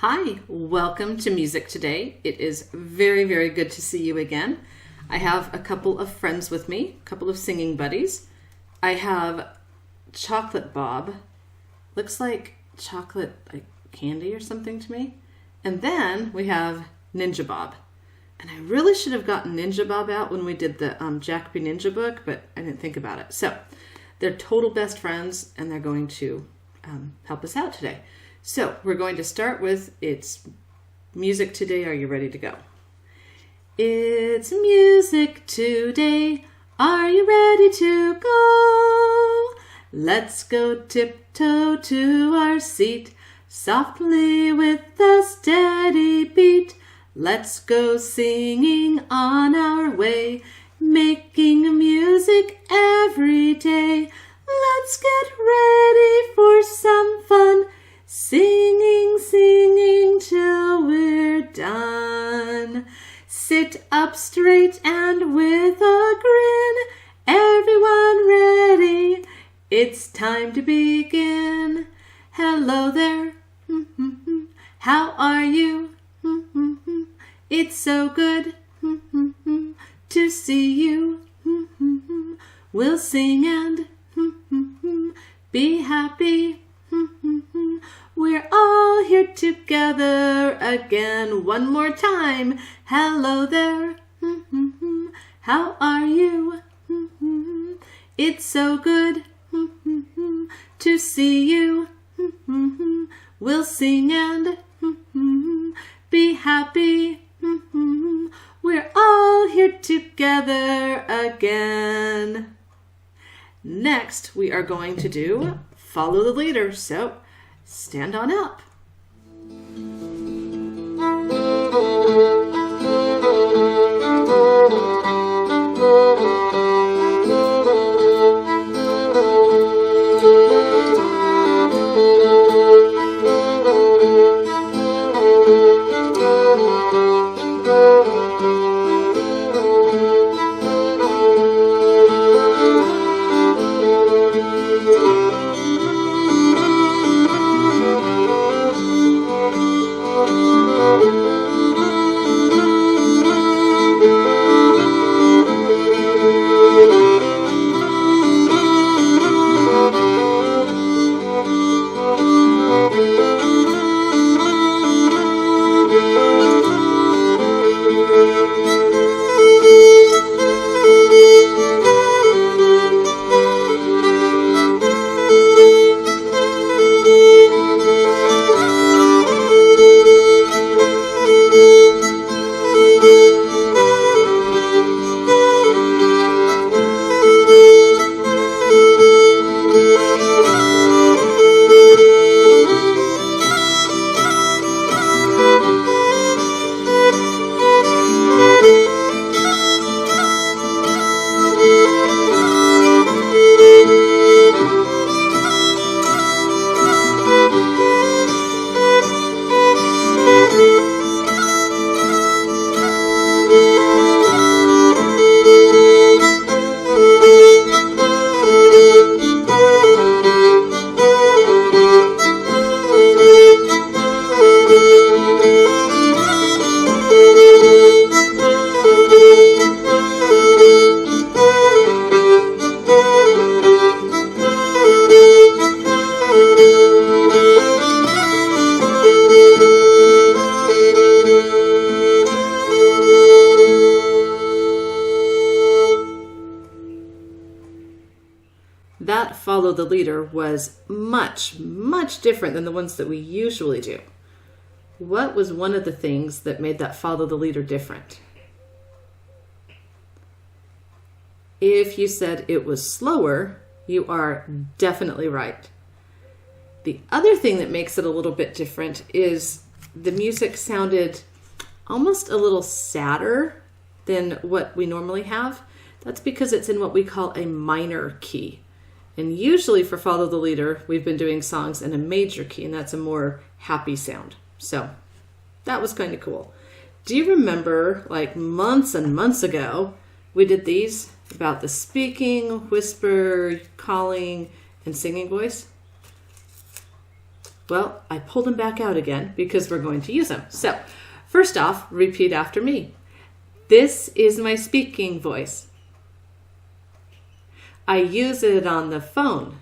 Hi, welcome to Music Today. It is very, very good to see you again. I have a couple of friends with me, a couple of singing buddies. I have Chocolate Bob. Looks like chocolate candy or something to me. And then we have Ninja Bob. And I really should have gotten Ninja Bob out when we did the Jacoby Ninja book, but I didn't think about it. So they're total best friends, and they're going to help us out today. So we're going to start with It's Music Today. Are you ready to go? It's music today. Are you ready to go? Let's go tiptoe to our seat, softly with a steady beat. Let's go singing on our way, making music every day. Let's get ready for some fun, singing, singing till we're done. Sit up straight and with a grin, everyone ready? It's time to begin. Hello there, how are you? It's so good to see you. We'll sing and be happy. We're all here together again. One more time. Hello there. How are you? It's so good to see you. We'll sing and be happy. We're all here together again. Next, we are going to do Follow the Leader. So, stand on up. That Follow the Leader was much, much different than the ones that we usually do. What was one of the things that made that Follow the Leader different? If you said it was slower, you are definitely right. The other thing that makes it a little bit different is the music sounded almost a little sadder than what we normally have. That's because it's in what we call a minor key. And usually for Follow the Leader, we've been doing songs in a major key, and that's a more happy sound. So that was kind of cool. Do you remember, like months and months ago, we did these about the speaking, whisper, calling, and singing voice? Well, I pulled them back out again because we're going to use them. So, first off, repeat after me. This is my speaking voice. I use it on the phone.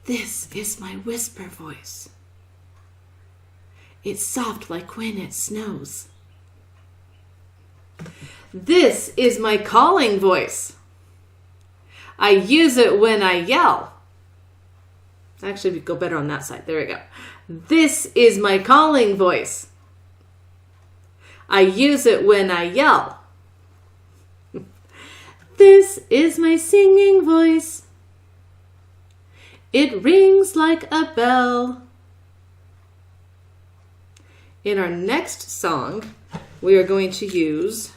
This is my whisper voice. It's soft like when it snows. This is my calling voice. I use it when I yell. Actually, we go better on that side. There we go. This is my calling voice. I use it when I yell. This is my singing voice. It rings like a bell. In our next song, we are going to use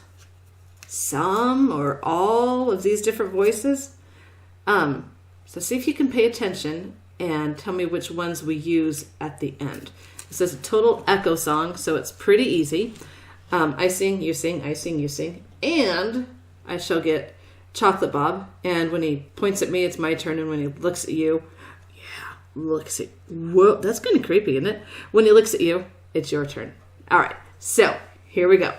some or all of these different voices. So see if you can pay attention and tell me which ones we use at the end. This is a total echo song, so it's pretty easy. I sing, you sing, I sing, you sing. And I shall get Chocolate Bob. And when he points at me, it's my turn. And when he looks at you, looks at, whoa, that's kind of creepy, isn't it? When he looks at you, it's your turn. All right, so here we go.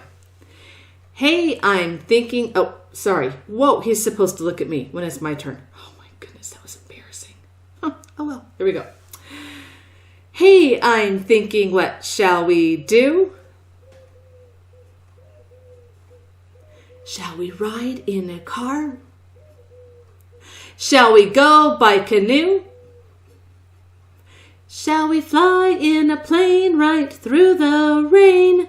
Hey, I'm thinking, oh, sorry. Whoa, he's supposed to look at me when it's my turn. Oh my goodness, that was embarrassing. Oh well, here we go. Hey, I'm thinking, what shall we do? Shall we ride in a car? Shall we go by canoe? Shall we fly in a plane right through the rain?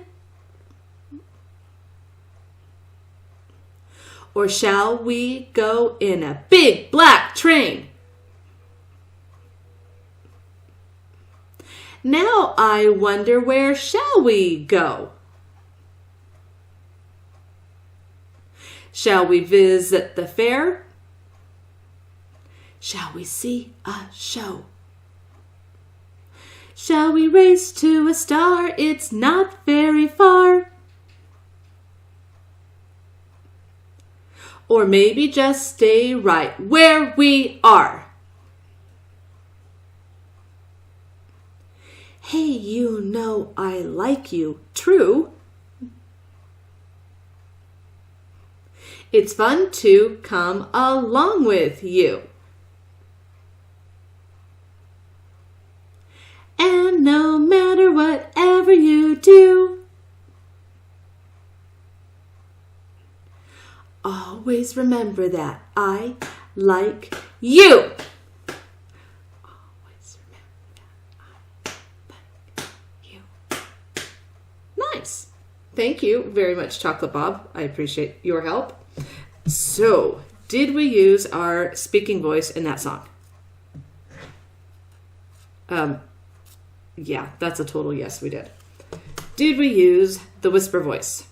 Or shall we go in a big black train? Now I wonder, where shall we go? Shall we visit the fair? Shall we see a show? Shall we race to a star? It's not very far. Or maybe just stay right where we are. Hey, you know I like you, true. It's fun to come along with you. And no matter whatever you do, always remember that I like you. Always remember that I like you. Nice. Thank you very much, Chocolate Bob. I appreciate your help. So, did we use our speaking voice in that song? Yeah, that's a total yes, we did. Did we use the whisper voice?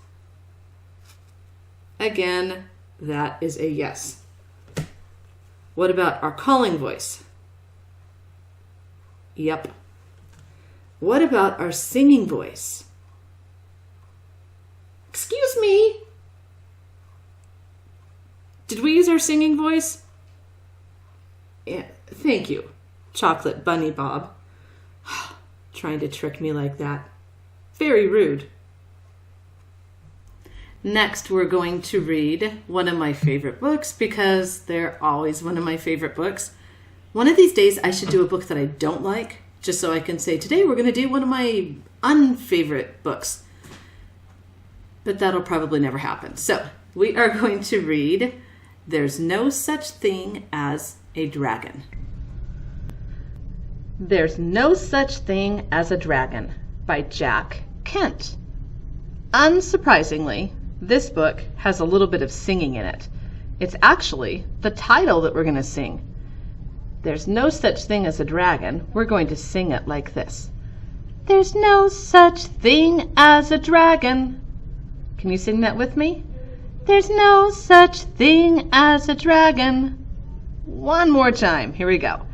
Again, that is a yes. What about our calling voice? Yep. What about our singing voice? Excuse me. Did we use our singing voice? Yeah, thank you, Chocolate Bunny Bob. Trying to trick me like that. Very rude. Next, we're going to read one of my favorite books because they're always one of my favorite books. One of these days, I should do a book that I don't like, just so I can say, today we're going to do one of my unfavorite books. But that'll probably never happen. So, we are going to read There's No Such Thing as a Dragon. There's No Such Thing as a Dragon by Jack Kent. Unsurprisingly, this book has a little bit of singing in it. It's actually the title that we're going to sing. There's no such thing as a dragon. We're going to sing it like this. There's no such thing as a dragon. Can you sing that with me? There's no such thing as a dragon. One more time. Here we go.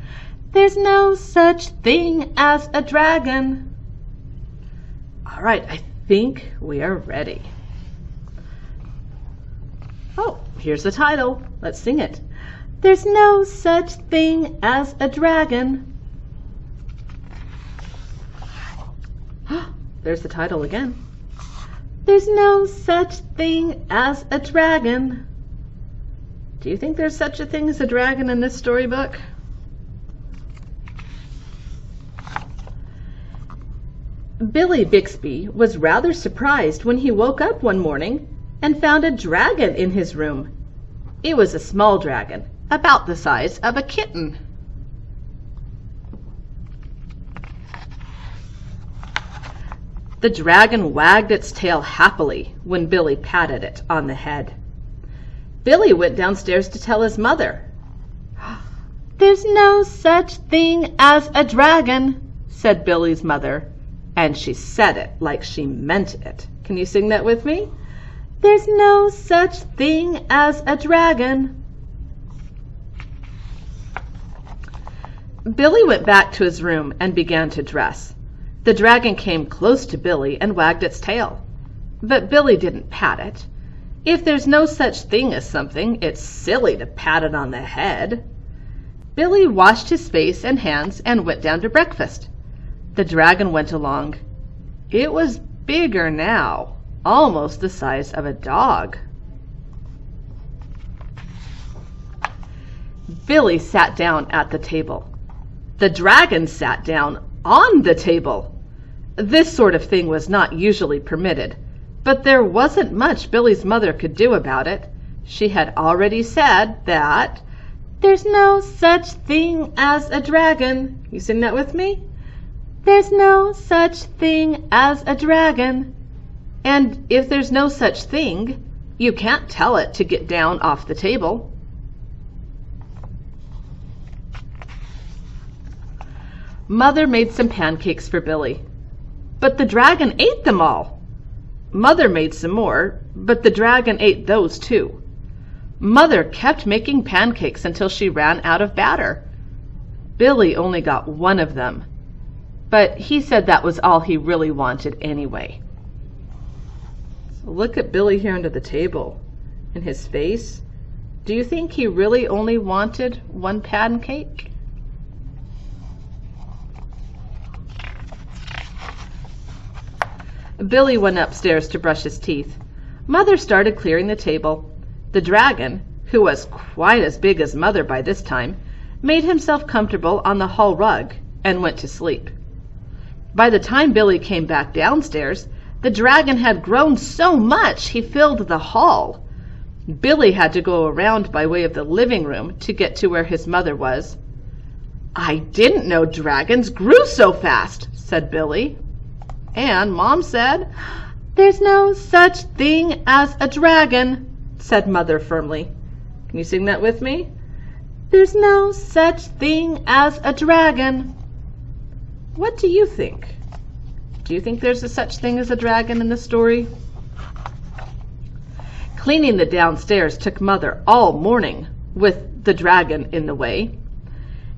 There's no such thing as a dragon. All right, I think we are ready. Oh, here's the title. Let's sing it. There's no such thing as a dragon. There's the title again. There's no such thing as a dragon. Do you think there's such a thing as a dragon in this storybook? Billy Bixby was rather surprised when he woke up one morning and found a dragon in his room. It was a small dragon, about the size of a kitten. The dragon wagged its tail happily when Billy patted it on the head. Billy went downstairs to tell his mother. "There's no such thing as a dragon," said Billy's mother, and she said it like she meant it. Can you sing that with me? There's no such thing as a dragon. Billy went back to his room and began to dress. The dragon came close to Billy and wagged its tail. But Billy didn't pat it. If there's no such thing as something, it's silly to pat it on the head. Billy washed his face and hands and went down to breakfast. The dragon went along. It was bigger now, almost the size of a dog. Billy sat down at the table. The dragon sat down on the table. This sort of thing was not usually permitted, but there wasn't much Billy's mother could do about it. She had already said that there's no such thing as a dragon. You sing that with me? There's no such thing as a dragon. And if there's no such thing, you can't tell it to get down off the table. Mother made some pancakes for Billy, but the dragon ate them all. Mother made some more, but the dragon ate those too. Mother kept making pancakes until she ran out of batter. Billy only got one of them, but he said that was all he really wanted anyway. So look at Billy here under the table and his face. Do you think he really only wanted one pancake? Billy went upstairs to brush his teeth. Mother started clearing the table. The dragon, who was quite as big as Mother by this time, made himself comfortable on the hall rug and went to sleep. By the time Billy came back downstairs, the dragon had grown so much he filled the hall. Billy had to go around by way of the living room to get to where his mother was. "I didn't know dragons grew so fast," said Billy. And Mom said, "There's no such thing as a dragon," said Mother firmly. Can you sing that with me? There's no such thing as a dragon. What do you think? Do you think there's a such thing as a dragon in the story? Cleaning the downstairs took Mother all morning with the dragon in the way,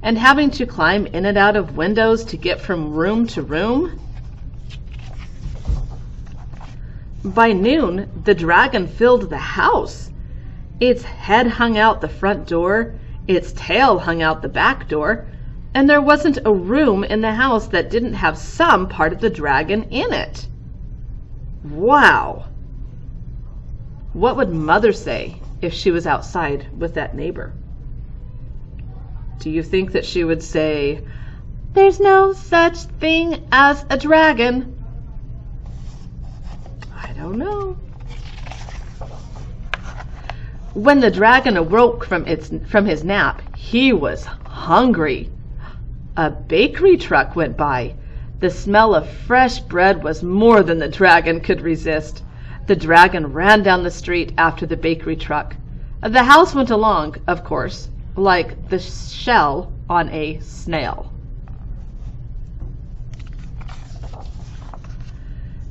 and having to climb in and out of windows to get from room to room. By noon, the dragon filled the house. Its head hung out the front door, its tail hung out the back door, and there wasn't a room in the house that didn't have some part of the dragon in it. Wow! What would Mother say if she was outside with that neighbor? Do you think that she would say, "There's no such thing as a dragon"? I don't know. When the dragon awoke from his nap, he was hungry. A bakery truck went by. The smell of fresh bread was more than the dragon could resist. The dragon ran down the street after the bakery truck. The house went along, of course, like the shell on a snail.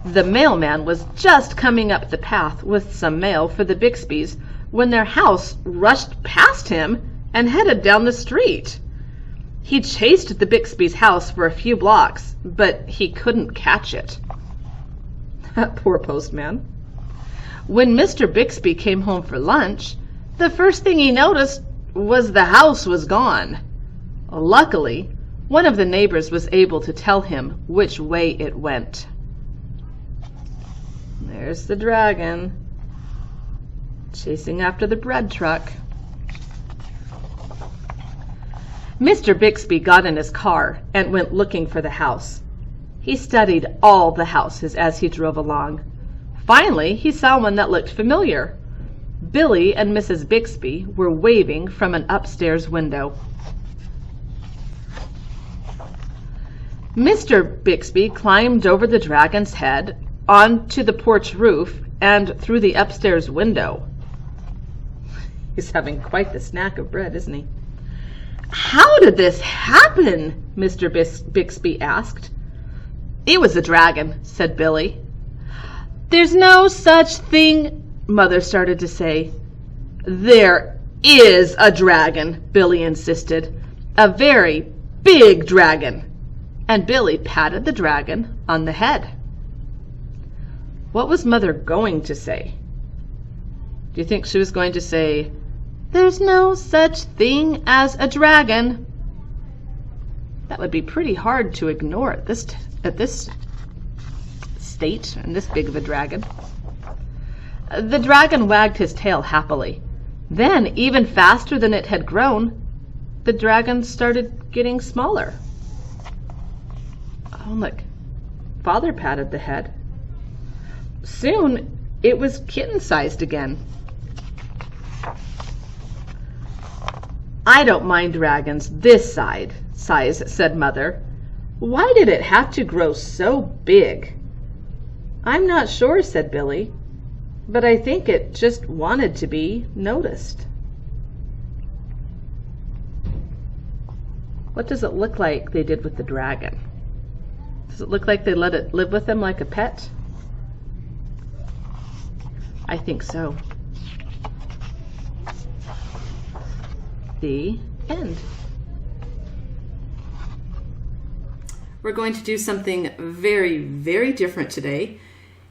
The mailman was just coming up the path with some mail for the Bixbys when their house rushed past him and headed down the street. He chased the Bixbys' house for a few blocks, but he couldn't catch it. That poor postman. When Mr. Bixby came home for lunch, the first thing he noticed was the house was gone. Luckily, one of the neighbors was able to tell him which way it went. There's the dragon chasing after the bread truck. Mr. Bixby got in his car and went looking for the house. He studied all the houses as he drove along. Finally, he saw one that looked familiar. Billy and Mrs. Bixby were waving from an upstairs window. Mr. Bixby climbed over the dragon's head, onto the porch roof, and through the upstairs window. He's having quite the snack of bread, isn't he? "How did this happen?" Mr. Bixby asked. "It was a dragon," said Billy. "There's no such thing," Mother started to say. "There is a dragon," Billy insisted. "A very big dragon." And Billy patted the dragon on the head. What was Mother going to say? Do you think she was going to say, "There's no such thing as a dragon"? That would be pretty hard to ignore at this state and this big of a dragon. The dragon wagged his tail happily. Then, even faster than it had grown, the dragon started getting smaller. Oh, look. Father patted the head. Soon, it was kitten-sized again. "I don't mind dragons this size," said Mother. "Why did it have to grow so big?" "I'm not sure," said Billy, "but I think it just wanted to be noticed." What does it look like they did with the dragon? Does it look like they let it live with them like a pet? I think so. The end. We're going to do something very, very different today.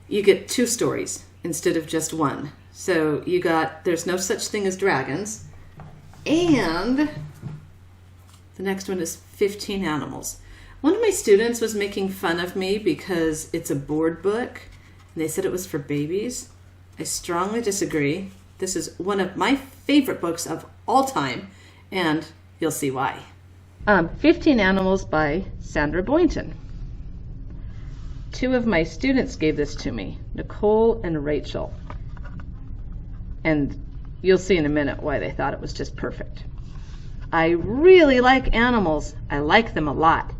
You get 2 stories instead of just one. So you got There's No Such Thing as Dragons, and the next one is 15 Animals. One of my students was making fun of me because it's a board book, and they said it was for babies. I strongly disagree. This is one of my favorite books of all time, and you'll see why. 15 Animals by Sandra Boynton. 2 of my students gave this to me, Nicole and Rachel. And you'll see in a minute why they thought it was just perfect. I really like animals. I like them a lot.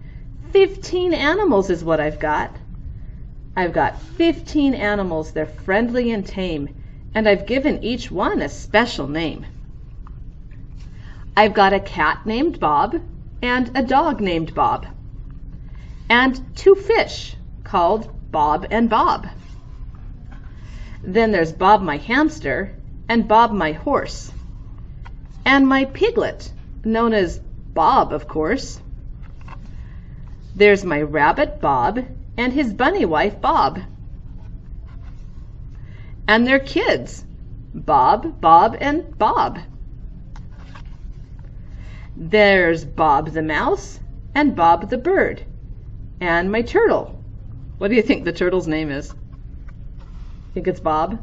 15 animals is what I've got. I've got 15 animals. They're friendly and tame, and I've given each one a special name. I've got a cat named Bob and a dog named Bob, and 2 fish called Bob and Bob. Then there's Bob my hamster and Bob my horse, and my piglet, known as Bob, of course. There's my rabbit Bob and his bunny wife Bob, and their kids, Bob, Bob, and Bob. There's Bob the mouse and Bob the bird, and my turtle. What do you think the turtle's name is? Think it's Bob?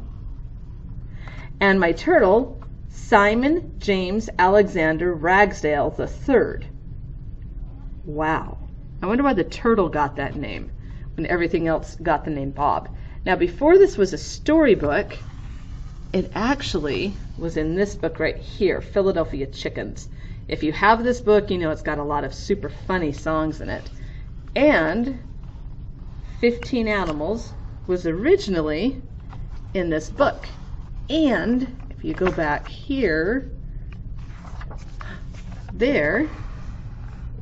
And my turtle, Simon James Alexander Ragsdale III. Wow. I wonder why the turtle got that name when everything else got the name Bob. Now, before this was a storybook, it actually was in this book right here, Philadelphia Chickens. If you have this book, you know it's got a lot of super funny songs in it. And 15 Animals was originally in this book. And if you go back here, there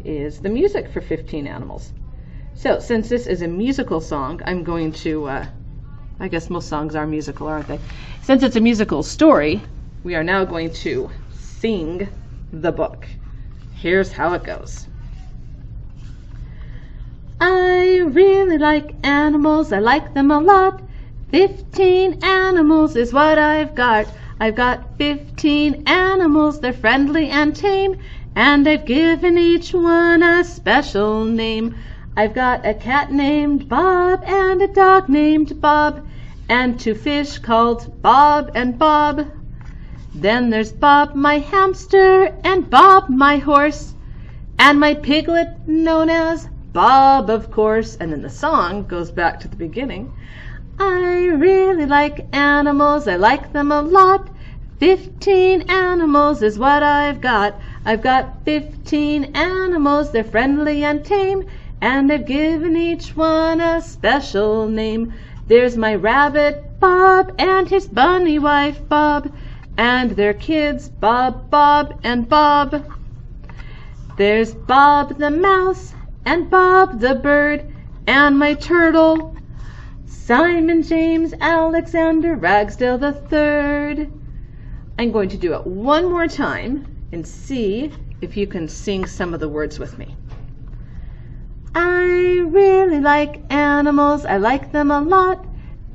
is the music for 15 Animals. So since this is a musical song, I'm going to, I guess most songs are musical, aren't they? Since it's a musical story, we are now going to sing the book. Here's how it goes. I really like animals, I like them a lot. 15 animals is what I've got. I've got 15 animals, they're friendly and tame, and I've given each one a special name. I've got a cat named Bob and a dog named Bob, and 2 fish called Bob and Bob. Then there's Bob my hamster and Bob my horse, and my piglet known as Bob, of course. And then the song goes back to the beginning. I really like animals, I like them a lot. 15 animals is what I've got. I've got 15 animals, they're friendly and tame, and I've given each one a special name. There's my rabbit Bob and his bunny wife Bob, and their kids Bob, Bob, and Bob. There's Bob the mouse and Bob the bird, and my turtle, Simon James Alexander Ragsdale III. I'm going to do it one more time and see if you can sing some of the words with me. I really like animals, I like them a lot.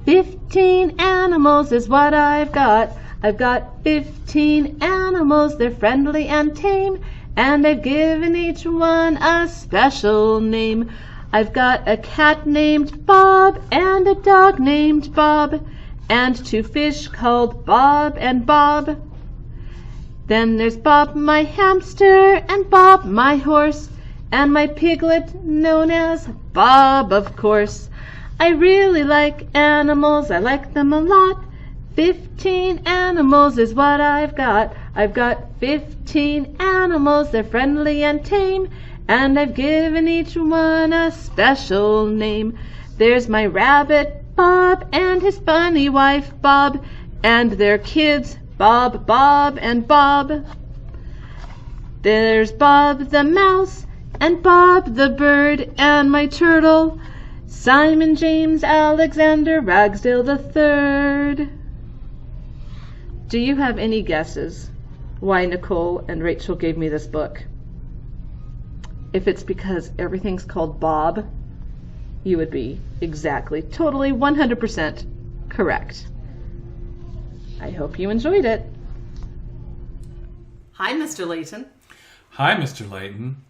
15 animals is what I've got. I've got 15 animals, they're friendly and tame, and I've given each one a special name. I've got a cat named Bob and a dog named Bob, and 2 fish called Bob and Bob. Then there's Bob my hamster and Bob my horse, and my piglet known as Bob, of course. I really like animals, I like them a lot. 15 animals is what I've got. I've got 15 animals, they're friendly and tame, and I've given each one a special name. There's my rabbit Bob and his bunny wife Bob, and their kids Bob, Bob, and Bob. There's Bob the mouse and Bob the bird, and my turtle, Simon James Alexander Ragsdale III. Do you have any guesses why Nicole and Rachel gave me this book? If it's because everything's called Bob, you would be exactly, totally, 100% correct. I hope you enjoyed it. Hi, Mr. Layton. Hi, Mr. Layton.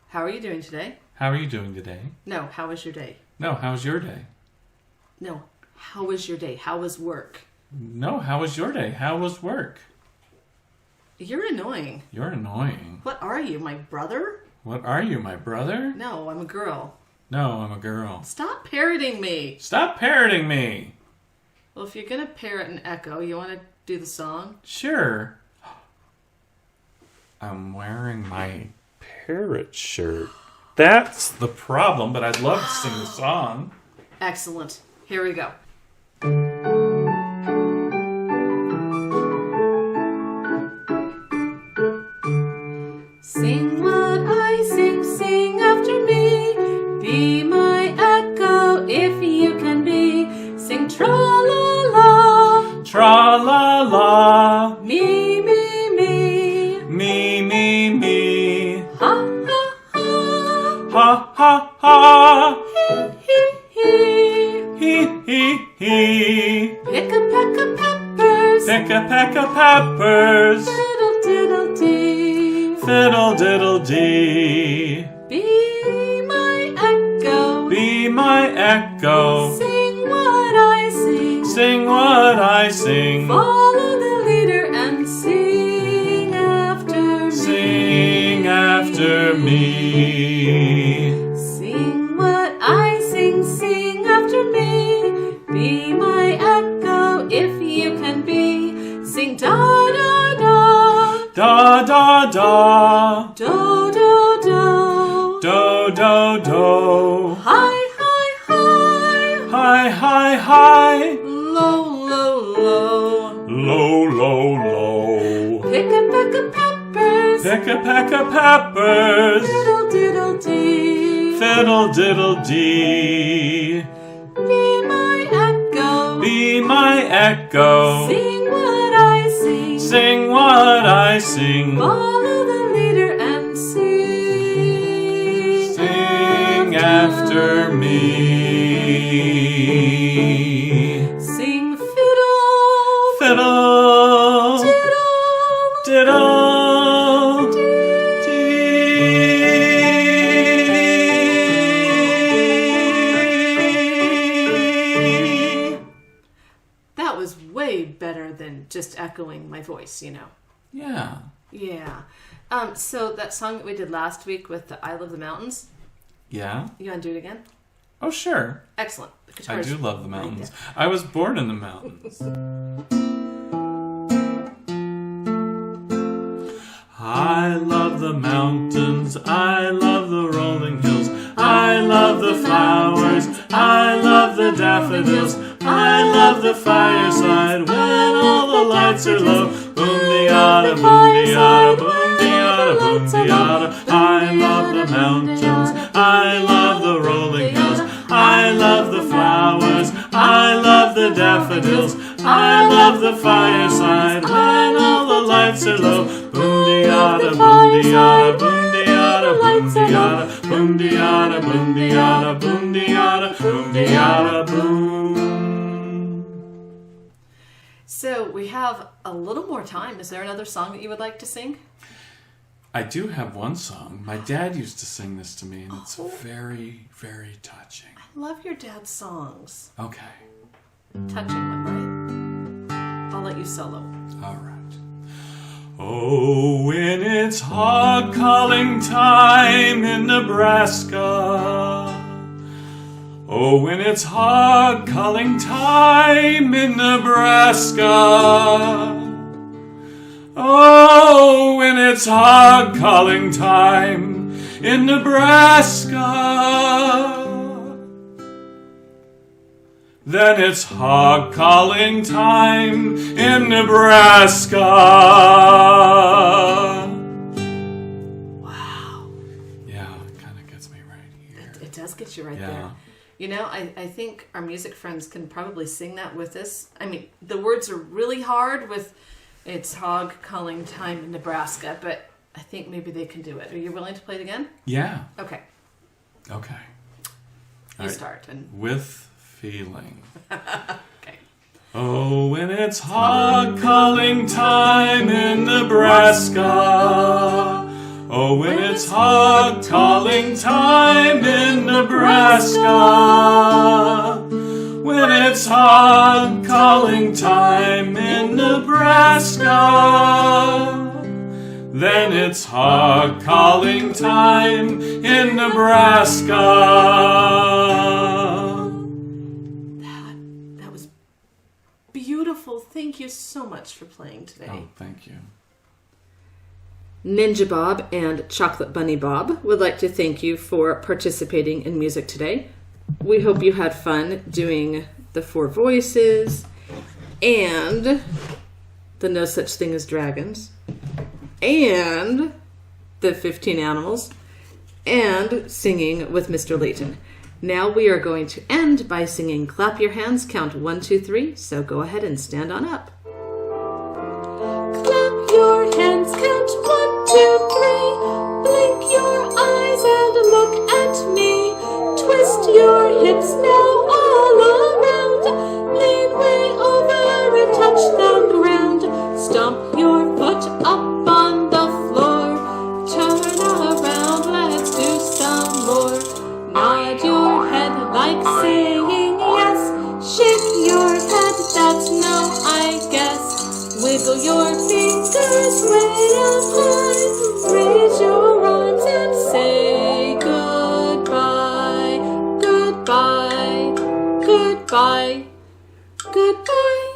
How are you doing today? How are you doing today? No, how was your day? No, how's your day? No, how was your day? How was work? No, how was your day? How was work? You're annoying. You're annoying. What are you, my brother? What are you, my brother? No, I'm a girl. No, I'm a girl. Stop parroting me. Stop parroting me. Well, if you're going to parrot and echo, you want to do the song? Sure. I'm wearing my parrot shirt. That's the problem, but I'd love to sing the song. Excellent. Here we go. Sing what I sing, sing after me. Be my echo if you can be. Sing tra-la-la. Tra-la-la. Me, me, me. Me, me, me. Ha, ha, ha. Ha, ha, ha. Hee, hee, hee. Hee, hee, hee. Pick a peck of peppers. Pick a peck of peppers. Diddle, diddle, dee. Fiddle, diddle, dee. Be my echo. Be my echo. Sing what I sing. Sing what I sing. Follow the leader and sing after me. Sing after me. Sing what I sing, sing after me. Be my echo if you can be. Sing da da da. Da da da. Do do do. Do do do. Hi hi hi. Hi hi hi. Low low low. Low low low. Pick a peck of peppers. Pick a peck of peppers. Diddle diddle dee. Fiddle diddle dee. Be my echo. Be my echo. Sing what I sing. Sing what I sing. Follow the leader and sing. Sing after me. Sing fiddle. Fiddle. Diddle. Diddle. Dee. just echoing my voice, Yeah. Yeah. So that song that we did last week with the I Love the Mountains, Yeah? you want to do it again? Oh, sure. Excellent. The I guitar's do love the mountains. right I was born in the mountains. I love the mountains. I love the rolling hills. I love the flowers. I love the daffodils. I love the fireside when all the lights are low. Boom-de-yada, boom-de-yada, boom-de-yada, boom-de-yada. I love the mountains. I love the rolling hills. I love the flowers. I love the daffodils. I love the fireside when all the lights are low. Boom-de-yada, boom-de-yada, boom-de-yada, boom-de-yada, boom-de-yada, boom-de-yada, boom-de-yada, boom-de-yada, boom. So we have a little more time. Is there another song that you would like to sing? I do have one song. My dad used to sing this to me, and it's very, very touching. I love your dad's songs. Okay. Touching one, right? I'll let you solo. All right. Oh, when it's hog calling time in Nebraska. Oh, when it's hog calling time in Nebraska. Oh, when it's hog calling time in Nebraska. Then it's hog calling time in Nebraska. Wow. Yeah, it kind of gets me right here. It does get you right Yeah. there. I think our music friends can probably sing that with us. I mean, the words are really hard with it's hog calling time in Nebraska, but I think maybe they can do it. Are you willing to play it again? Yeah. Okay. Okay. You All right. start. And With feeling. okay. Oh, when it's hog calling time in Nebraska. Oh, when it's hog calling time in Nebraska. When it's hog calling time in Nebraska. Then it's hog calling time in Nebraska. That was beautiful. Thank you so much for playing today. Oh, thank you. Ninja Bob and Chocolate Bunny Bob would like to thank you for participating in music today. We hope you had fun doing the 4 voices and the No Such Thing as Dragons and the 15 animals and singing with Mr. Layton. Now we are going to end by singing Clap Your Hands, Count 1, 2, 3. So go ahead and stand on up. Clap your hands, count 1, 2, 3. Blink your eyes and look at me. Twist your hips now all around. Lean way over and touch the ground. Stomp your foot up on the floor. Turn around, let's do some more. Nod your head like saying yes. Shake your head, that's no, I guess. Wiggle your fingers way up high. Raise your arms and say goodbye, goodbye, goodbye, goodbye.